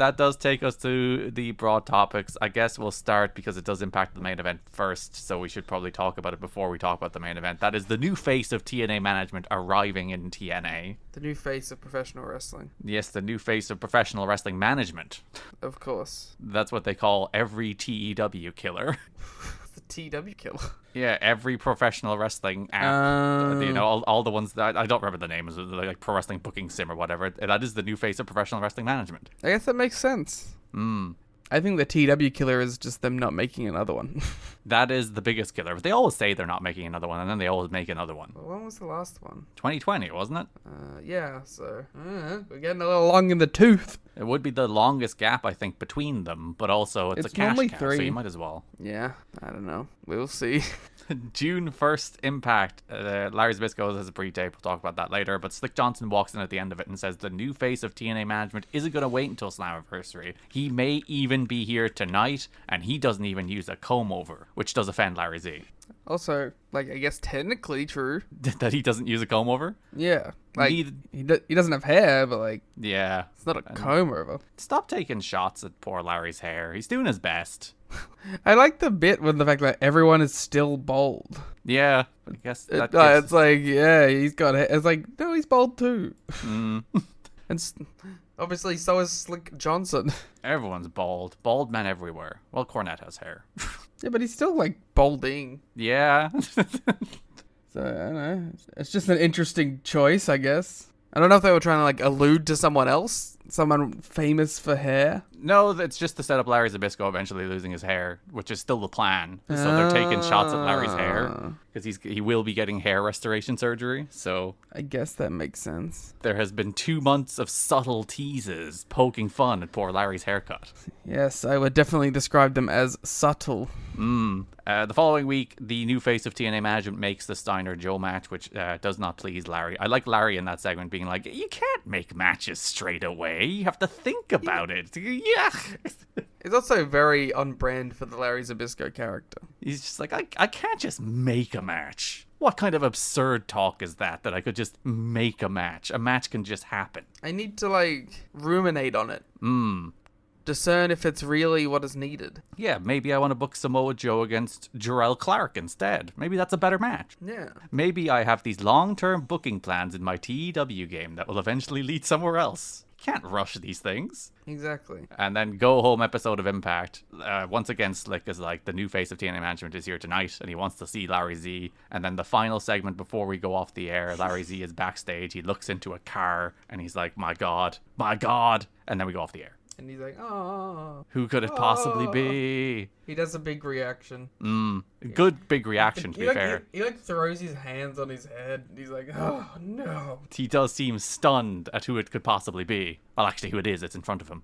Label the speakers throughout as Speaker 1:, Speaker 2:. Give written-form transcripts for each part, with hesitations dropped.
Speaker 1: that does take us to the broad topics. I guess we'll start because it does impact the main event first, so we should probably talk about it before we talk about the main event. That is the new face of TNA management arriving in TNA.
Speaker 2: The new face of professional wrestling.
Speaker 1: Yes, the new face of professional wrestling management.
Speaker 2: Of course.
Speaker 1: That's what they call every TEW killer.
Speaker 2: The TW killer.
Speaker 1: Yeah, every professional wrestling app, all the ones that I don't remember the names, like Pro Wrestling Booking Sim or whatever. That is the new face of professional wrestling management.
Speaker 2: I guess that makes sense. I think the TW killer is just them not making another one.
Speaker 1: That is the biggest killer. But they always say they're not making another one, and then they always make another one.
Speaker 2: Well, when was the last one?
Speaker 1: 2020, wasn't it?
Speaker 2: Yeah, so we're getting a little long in the tooth.
Speaker 1: It would be the longest gap, I think, between them, but also it's a cash
Speaker 2: normally
Speaker 1: cow,
Speaker 2: 3.
Speaker 1: so you might as well.
Speaker 2: Yeah, I don't know. We'll see.
Speaker 1: June 1st Impact. Larry Zbyszko has a pre-tape. We'll talk about that later. But Slick Johnson walks in at the end of it and says the new face of TNA management isn't going to wait until Slammiversary. He may even be here tonight, and he doesn't even use a comb-over, which does offend Larry Z.
Speaker 2: Also, I guess technically true.
Speaker 1: That he doesn't use a comb-over?
Speaker 2: Yeah. He doesn't have hair, but
Speaker 1: yeah,
Speaker 2: it's not a comb-over.
Speaker 1: Stop taking shots at poor Larry's hair. He's doing his best.
Speaker 2: I like the bit with the fact that everyone is still bald.
Speaker 1: Yeah, I guess that
Speaker 2: it's yeah, he's got hair. It's no, he's bald too. And obviously, so is Slick Johnson.
Speaker 1: Everyone's bald. Bald men everywhere. Well, Cornette has hair.
Speaker 2: Yeah, but he's still balding.
Speaker 1: Yeah.
Speaker 2: So, I don't know. It's just an interesting choice, I guess. I don't know if they were trying to, allude to someone else. Someone famous for hair.
Speaker 1: No, it's just to set up Larry Zbyszko eventually losing his hair, which is still the plan. So they're taking shots at Larry's hair because he will be getting hair restoration surgery. So
Speaker 2: I guess that makes sense.
Speaker 1: There has been 2 months of subtle teases poking fun at poor Larry's haircut.
Speaker 2: Yes, I would definitely describe them as subtle.
Speaker 1: The following week, the new face of TNA management makes the Steiner Joe match, which does not please Larry. I like Larry in that segment being like, you can't make matches straight away. You have to think about it. Yeah.
Speaker 2: It's also very on brand for the Larry Zbyszko character.
Speaker 1: He's just like, I can't just make a match. What kind of absurd talk is that I could just make a match? A match can just happen.
Speaker 2: I need to, ruminate on it. Discern if it's really what is needed.
Speaker 1: Yeah, maybe I want to book Samoa Joe against Jarrell Clark instead. Maybe that's a better match.
Speaker 2: Yeah.
Speaker 1: Maybe I have these long-term booking plans in my TEW game that will eventually lead somewhere else. Can't rush these things.
Speaker 2: Exactly.
Speaker 1: And then go home episode of Impact. Once again, Slick is like, the new face of TNA management is here tonight, and he wants to see Larry Z. And then the final segment before we go off the air, Larry Z is backstage. He looks into a car, and he's like, my God. And then we go off the air.
Speaker 2: And he's like, oh.
Speaker 1: Who could it possibly be?
Speaker 2: He does a big reaction.
Speaker 1: Good big reaction, to be fair.
Speaker 2: He throws his hands on his head. And he's like, oh, no.
Speaker 1: He does seem stunned at who it could possibly be. Well, actually, who it is. It's in front of him.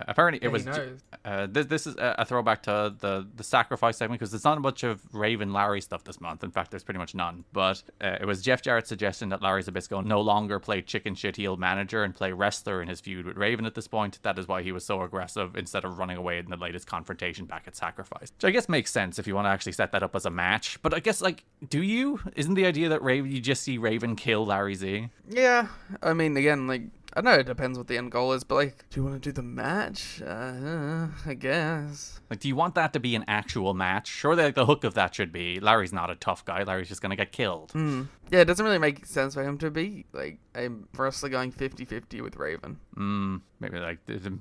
Speaker 1: Apparently, it was. This is a throwback to the sacrifice segment because there's not much of Raven Larry stuff this month. In fact, there's pretty much none. But it was Jeff Jarrett's suggestion that Larry Zbyszko no longer play chicken shit heel manager and play wrestler in his feud with Raven at this point. That is why he was so aggressive instead of running away in the latest confrontation back at Sacrifice. Which I guess makes sense if you want to actually set that up as a match. But I guess, do you? Isn't the idea that you just see Raven kill Larry Z?
Speaker 2: Yeah. I mean, again, I know it depends what the end goal is, but do you want to do the match? I guess.
Speaker 1: Do you want that to be an actual match? Surely the hook of that should be Larry's not a tough guy. Larry's just going to get killed.
Speaker 2: Yeah, it doesn't really make sense for him to be I'm wrestler going 50-50 with Raven.
Speaker 1: Maybe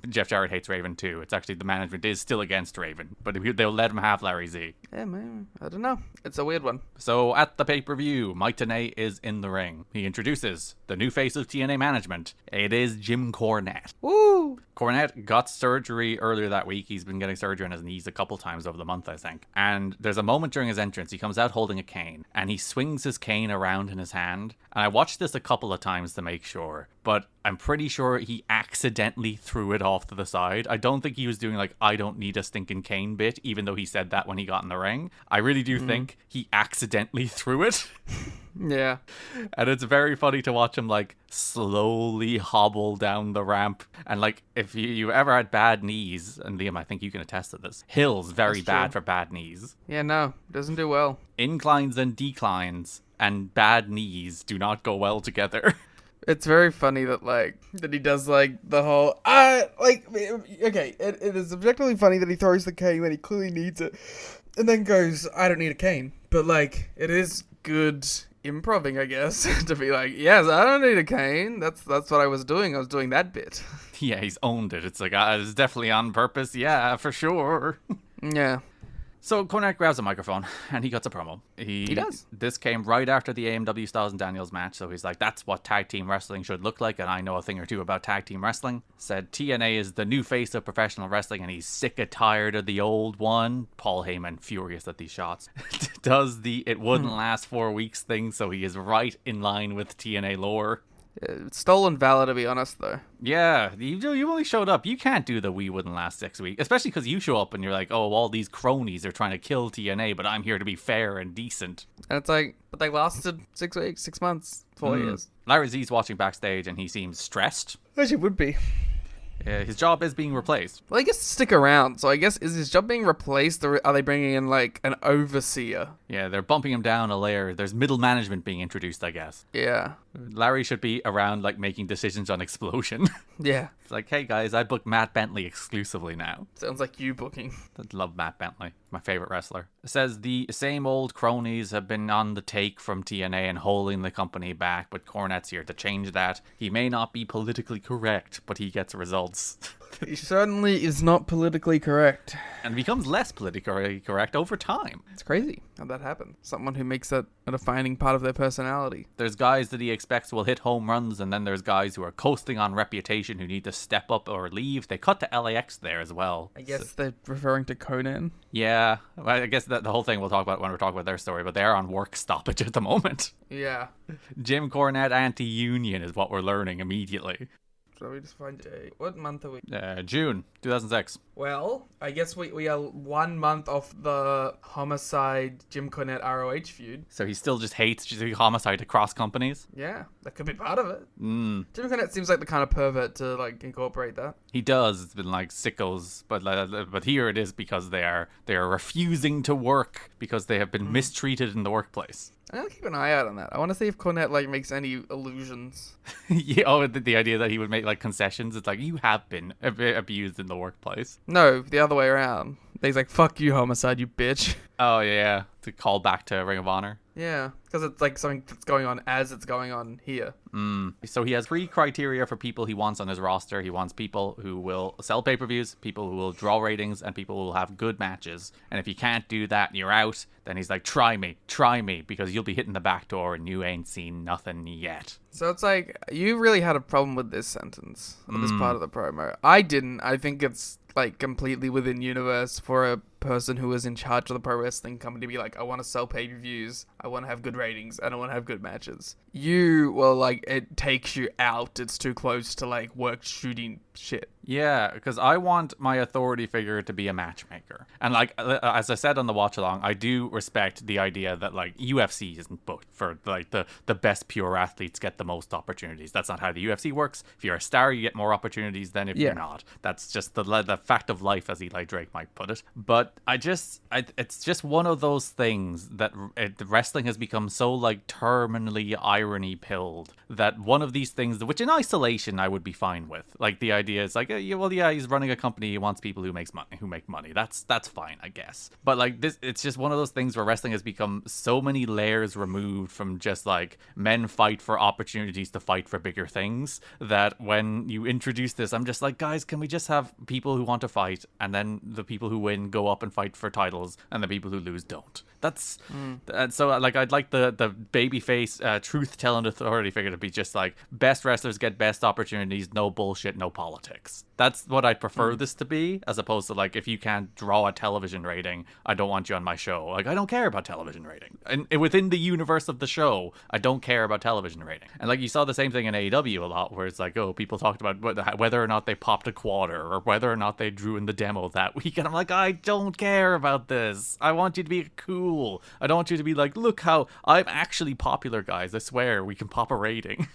Speaker 1: Jeff Jarrett hates Raven too. It's actually the management is still against Raven, but they'll let him have Larry Z.
Speaker 2: Yeah, maybe. I don't know. It's a weird one.
Speaker 1: So at the pay-per-view, Mike Tenay is in the ring. He introduces the new face of TNA management. It is Jim Cornette.
Speaker 2: Woo!
Speaker 1: Cornette got surgery earlier that week. He's been getting surgery on his knees a couple times over the month, I think. And there's a moment during his entrance, he comes out holding a cane, and he swings his cane around in his hand. And I watched this a couple of times to make sure, but I'm pretty sure he accidentally threw it off to the side. I don't think he was doing I don't need a stinking cane bit, even though he said that when he got in the ring. I really do think he accidentally threw it.
Speaker 2: Yeah.
Speaker 1: And it's very funny to watch him slowly hobble down the ramp. And if you've ever had bad knees, and Liam, I think you can attest to this, Hill's very bad for bad knees.
Speaker 2: Yeah, no, doesn't do well.
Speaker 1: Inclines and declines and bad knees do not go well together.
Speaker 2: It's very funny that he does the whole okay, it is objectively funny that he throws the cane when he clearly needs it, and then goes, I don't need a cane, but it is good improving, I guess, to be like, yes, I don't need a cane. That's what I was doing. I was doing that bit.
Speaker 1: Yeah, he's owned it. It's it's definitely on purpose. Yeah, for sure.
Speaker 2: Yeah.
Speaker 1: So Cornette grabs a microphone and he cuts a promo. He
Speaker 2: does.
Speaker 1: This came right after the AMW Styles and Daniels match, so he's like, that's what tag team wrestling should look like, and I know a thing or two about tag team wrestling. Said TNA is the new face of professional wrestling and he's sick and tired of the old one. Paul Heyman, furious at these shots, does the it wouldn't last 4 weeks thing, so he is right in line with TNA lore.
Speaker 2: It's stolen valor, to be honest, though.
Speaker 1: Yeah, you only showed up. You can't do the we wouldn't last 6 weeks, especially because you show up and you're like, oh, all these cronies are trying to kill TNA, but I'm here to be fair and decent.
Speaker 2: And it's but they lasted 6 weeks, 6 months, 4 years.
Speaker 1: Larry Z's watching backstage and he seems stressed.
Speaker 2: Actually, would be.
Speaker 1: His job is being replaced.
Speaker 2: Well, he gets to stick around, so I guess, is his job being replaced, or are they bringing in, an overseer?
Speaker 1: Yeah, they're bumping him down a layer. There's middle management being introduced, I guess.
Speaker 2: Yeah.
Speaker 1: Larry should be around, making decisions on Explosion.
Speaker 2: Yeah.
Speaker 1: It's like, hey, guys, I booked Matt Bentley exclusively now.
Speaker 2: Sounds like you booking.
Speaker 1: I love Matt Bentley. My favorite wrestler. It says the same old cronies have been on the take from TNA and holding the company back, but Cornette's here to change that. He may not be politically correct, but he gets results.
Speaker 2: He certainly is not politically correct.
Speaker 1: And becomes less politically correct over time.
Speaker 2: It's crazy how that happened. Someone who makes that a defining part of their personality.
Speaker 1: There's guys that he expects will hit home runs, and then there's guys who are coasting on reputation who need to step up or leave. They cut to LAX there as well.
Speaker 2: I guess they're referring to Conan.
Speaker 1: Yeah, I guess that the whole thing we'll talk about when we're talking about their story, but they're on work stoppage at the moment.
Speaker 2: Yeah.
Speaker 1: Jim Cornette anti-union is what we're learning immediately.
Speaker 2: So we just find what month are we?
Speaker 1: June 2006.
Speaker 2: Well, I guess we are 1 month off the Homicide Jim Cornette ROH feud.
Speaker 1: So he still just hates Homicide across companies?
Speaker 2: Yeah, that could be part of it.
Speaker 1: Mm.
Speaker 2: Jim Cornette seems like the kind of pervert to incorporate that.
Speaker 1: He does. It's been sickos, but here it is because they are refusing to work because they have been mistreated in the workplace.
Speaker 2: I'm gonna keep an eye out on that. I want to see if Cornette makes any illusions.
Speaker 1: Yeah, the idea that he would make concessions. It's you have been abused in the workplace.
Speaker 2: No, the other way around. He's like, fuck you, Homicide, you bitch.
Speaker 1: Oh yeah, to call back to Ring of Honor.
Speaker 2: Yeah, because it's something that's going on as it's going on here.
Speaker 1: So he has 3 criteria for people he wants on his roster. He wants people who will sell pay-per-views, people who will draw ratings, and people who will have good matches. And if you can't do that and you're out, then he's like, try me, because you'll be hitting the back door and you ain't seen nothing yet.
Speaker 2: So it's you really had a problem with this sentence, or this part of the promo. I didn't. I think it's completely within universe for a person who is in charge of the pro wrestling company to be I want to sell pay-per-views, I want to have good ratings, and I want to have good matches. It takes you out. It's too close to work shooting shit.
Speaker 1: Yeah, because I want my authority figure to be a matchmaker. And as I said on the watch along, I do respect the idea that UFC isn't booked for the best pure athletes get the most opportunities. That's not how the UFC works. If you're a star, you get more opportunities than if you're not. That's just the fact of life, as Eli Drake might put it. But it's just one of those things that wrestling has become so terminally irony pilled that one of these things, which in isolation I would be fine with, the idea is he's running a company, he wants people who make money. That's fine, I guess. But this, it's just one of those things where wrestling has become so many layers removed from just men fight for opportunities to fight for bigger things, that when you introduce this, I'm just guys, can we just have people who want to fight, and then the people who win go up and fight for titles, and the people who lose don't. That's so I'd like the babyface truth-telling authority figure to be just best wrestlers get best opportunities, no bullshit, no politics. That's what I'd prefer this to be, as opposed to if you can't draw a television rating, I don't want you on my show. I don't care about television rating. And within the universe of the show, I don't care about television rating. And you saw the same thing in AEW a lot, where it's people talked about whether or not they popped a quarter, or whether or not they drew in the demo that week. And I'm I don't care about this. I want you to be cool. I don't want you to be look how I'm actually popular, guys. I swear we can pop a rating.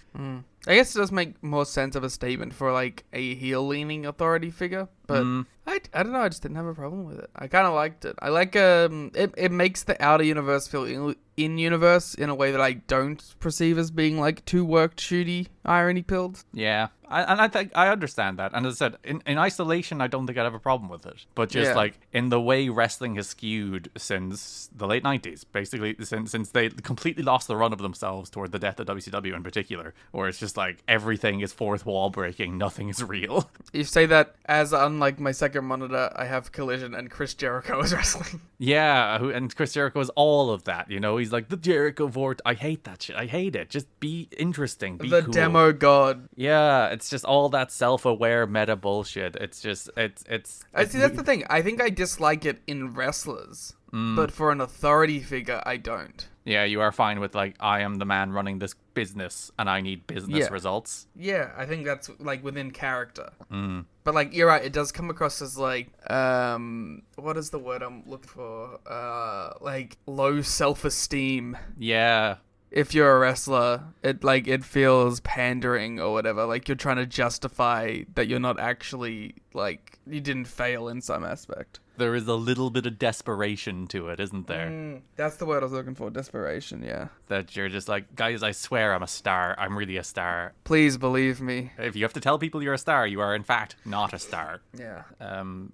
Speaker 2: I guess it does make more sense of a statement for a heel-leaning authority figure, But I don't know. I just didn't have a problem with it. I kind of liked it. I like it makes the outer universe feel in universe in a way that I don't perceive as being like too worked shooty irony pilled.
Speaker 1: Yeah. I think I understand that. And as I said, in isolation, I don't think I'd have a problem with it. But just like in the way wrestling has skewed since the late 90s, basically since they completely lost the run of themselves toward the death of WCW in particular, where it's just like everything is fourth wall breaking, nothing is real.
Speaker 2: You say that as unlike my second monitor, I have Collision and Chris Jericho is wrestling.
Speaker 1: Yeah, and Chris Jericho is all of that, you know? He's like, the Jericho Vort. I hate that shit. I hate it. Just be interesting. Be
Speaker 2: the
Speaker 1: cool.
Speaker 2: demo god.
Speaker 1: Yeah, it's just all that self-aware meta bullshit. It's just, it's
Speaker 2: I see, that's the thing. I think I dislike it in wrestlers, but for an authority figure, I don't.
Speaker 1: Yeah, you are fine with, like, I am the man running this business, and I need business results.
Speaker 2: Yeah, I think that's, like, within character. But, like, you're right, it does come across as, like, what is the word I'm looking for? Like, low self-esteem.
Speaker 1: Yeah.
Speaker 2: If you're a wrestler, it feels pandering or whatever. Like, you're trying to justify that you're not actually, like, you didn't fail in some aspect.
Speaker 1: There is a little bit of desperation to it, isn't there?
Speaker 2: That's the word I was looking for, desperation, yeah.
Speaker 1: That you're just like, guys, I swear I'm a star. I'm really a star.
Speaker 2: Please believe me.
Speaker 1: If you have to tell people you're a star, you are in fact not a star.
Speaker 2: Yeah.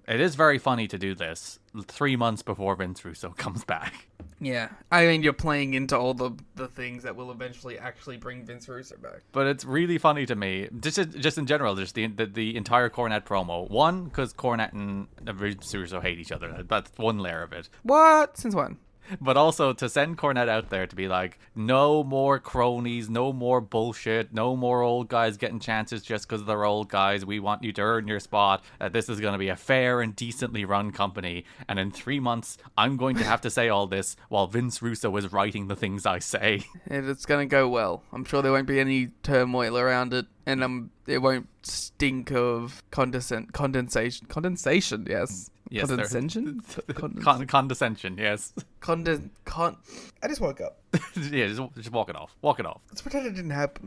Speaker 1: It is very funny to do this 3 months before Vince Russo comes back.
Speaker 2: Yeah. I mean, you're playing into all the things that will eventually actually bring Vince Russo back.
Speaker 1: But it's really funny to me, just in general, just the entire Cornette promo. One, because Cornette and Vince Russo hate each other. That's one layer of it.
Speaker 2: What? Since when?
Speaker 1: But also to send Cornette out there to be like, no more cronies, no more bullshit, no more old guys getting chances just because they're old guys. We want you to earn your spot. This is going to be a fair and decently run company. And in 3 months, I'm going to have to say all this while Vince Russo is writing the things I say.
Speaker 2: It's going to go well. I'm sure there won't be any turmoil around it. And it won't stink of condensation. Condensation, yes.
Speaker 1: Yes,
Speaker 2: condescension?
Speaker 1: Condescension, yes.
Speaker 2: I just woke up.
Speaker 1: Yeah, just walk it off. Walk it off.
Speaker 2: Let's pretend it didn't happen.